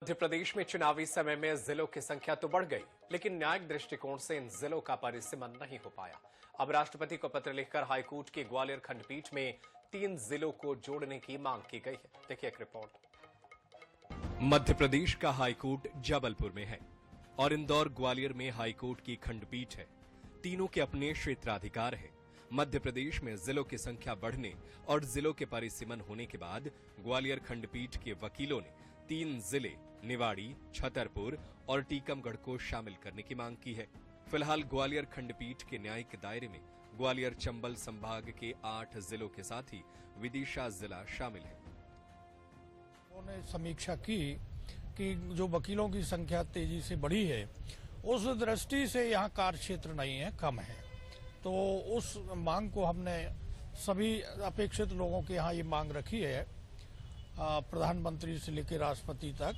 मध्य प्रदेश में चुनावी समय में जिलों की संख्या तो बढ़ गई, लेकिन न्यायिक दृष्टिकोण से इन जिलों का परिसीमन नहीं हो पाया। अब राष्ट्रपति को पत्र लिखकर हाईकोर्ट की ग्वालियर खंडपीठ में 3 जिलों को जोड़ने की मांग की गई है। देखिए एक रिपोर्ट। मध्य प्रदेश का हाईकोर्ट जबलपुर में है और इंदौर ग्वालियर में हाईकोर्ट की खंडपीठ है। तीनों के अपने क्षेत्राधिकार है। मध्य प्रदेश में जिलों की संख्या बढ़ने और जिलों के परिसीमन होने के बाद ग्वालियर खंडपीठ के वकीलों ने 3 जिले निवाड़ी, छतरपुर और टीकमगढ़ को शामिल करने की मांग की है। फिलहाल ग्वालियर खंडपीठ के न्यायिक दायरे में ग्वालियर चंबल संभाग के 8 जिलों के साथ ही विदिशा जिला शामिल है। उन्होंने समीक्षा की कि जो वकीलों की संख्या तेजी से बढ़ी है, उस दृष्टि से यहाँ कार्य क्षेत्र नहीं है, कम है। तो उस मांग को हमने सभी अपेक्षित लोगों के यहाँ ये मांग रखी है, प्रधानमंत्री से लेकर राष्ट्रपति तक,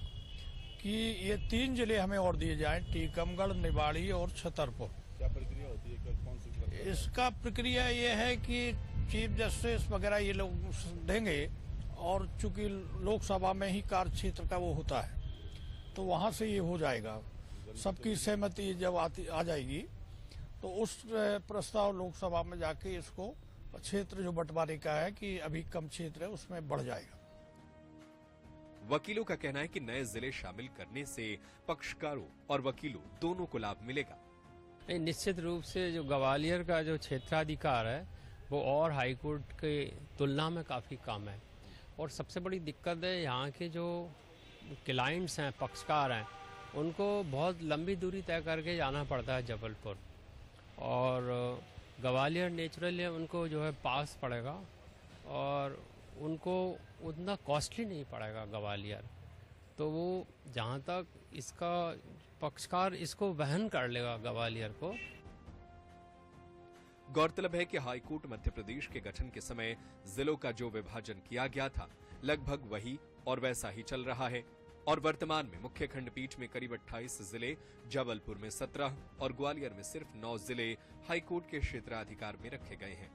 कि ये 3 जिले हमें और दिए जाएं, टीकमगढ़, निवाड़ी और छतरपुर। क्या प्रक्रिया होती है, कौन सी इसका प्रक्रिया ये है कि चीफ जस्टिस वगैरह ये लोग देंगे, और चूंकि लोकसभा में ही कार्य क्षेत्र का वो होता है, तो वहां से ये हो जाएगा। सबकी सहमति जब आ जाएगी तो उस प्रस्ताव लोकसभा में जाके इसको क्षेत्र जो बंटवारे का है कि अभी कम क्षेत्र है उसमें बढ़ जाएगा। वकीलों का कहना है कि नए जिले शामिल करने से पक्षकारों और वकीलों दोनों को लाभ मिलेगा। निश्चित रूप से जो ग्वालियर का जो क्षेत्राधिकार है वो और हाईकोर्ट के तुलना में काफी कम है, और सबसे बड़ी दिक्कत है यहाँ के जो क्लाइंट्स हैं, पक्षकार हैं, उनको बहुत लंबी दूरी तय करके जाना पड़ता है जबलपुर, और ग्वालियर नेचुरली उनको जो है पास पड़ेगा और उनको उतना कॉस्टली नहीं पड़ेगा ग्वालियर। तो वो जहाँ तक इसका पक्षकार इसको वहन कर लेगा ग्वालियर को। गौरतलब है कि हाईकोर्ट मध्य प्रदेश के गठन के समय जिलों का जो विभाजन किया गया था लगभग वही और वैसा ही चल रहा है, और वर्तमान में मुख्य खंडपीठ में करीब 28 जिले, जबलपुर में 17 और ग्वालियर में सिर्फ 9 जिले हाईकोर्ट के क्षेत्राधिकार में रखे गए हैं।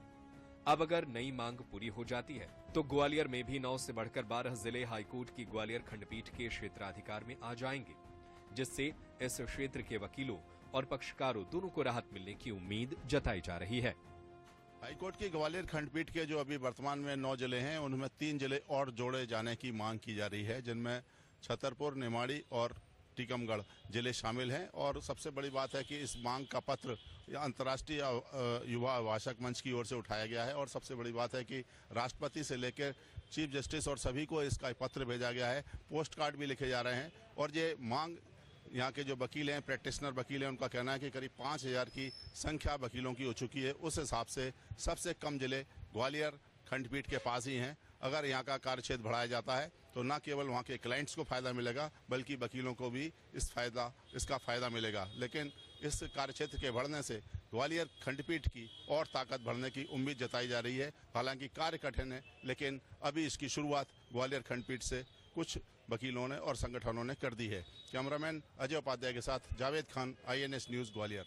अब अगर नई मांग पूरी हो जाती है तो ग्वालियर में भी 9 से बढ़कर 12 जिले हाईकोर्ट की ग्वालियर खंडपीठ के क्षेत्राधिकार में आ जाएंगे, जिससे इस क्षेत्र के वकीलों और पक्षकारों दोनों को राहत मिलने की उम्मीद जताई जा रही है। हाईकोर्ट की ग्वालियर खंडपीठ के जो अभी वर्तमान में 9 जिले हैं, उनमें 3 जिले और जोड़े जाने की मांग की जा रही है, जिनमें छतरपुर, निवाड़ी और टीकमगढ़ जिले शामिल हैं। और सबसे बड़ी बात है कि इस मांग का पत्र अंतर्राष्ट्रीय युवा अभिभाषक मंच की ओर से उठाया गया है, और सबसे बड़ी बात है कि राष्ट्रपति से लेकर चीफ जस्टिस और सभी को इसका पत्र भेजा गया है, पोस्ट कार्ड भी लिखे जा रहे हैं। और ये मांग यहाँ के जो वकील हैं, प्रैक्टिशनर वकील हैं, उनका कहना है कि करीब 5000 की संख्या वकीलों की हो चुकी है। उस हिसाब से सबसे कम जिले ग्वालियर खंडपीठ के पास ही हैं। अगर यहाँ का कार्य क्षेत्र बढ़ाया जाता है तो न केवल वहाँ के क्लाइंट्स को फायदा मिलेगा, बल्कि वकीलों को भी इसका फायदा मिलेगा। लेकिन इस कार्य क्षेत्र के बढ़ने से ग्वालियर खंडपीठ की और ताकत बढ़ने की उम्मीद जताई जा रही है। हालांकि कार्य कठिन है, लेकिन अभी इसकी शुरुआत ग्वालियर खंडपीठ से कुछ वकीलों ने और संगठनों ने कर दी है। कैमरामैन अजय उपाध्याय के साथ जावेद खान, INS न्यूज, ग्वालियर।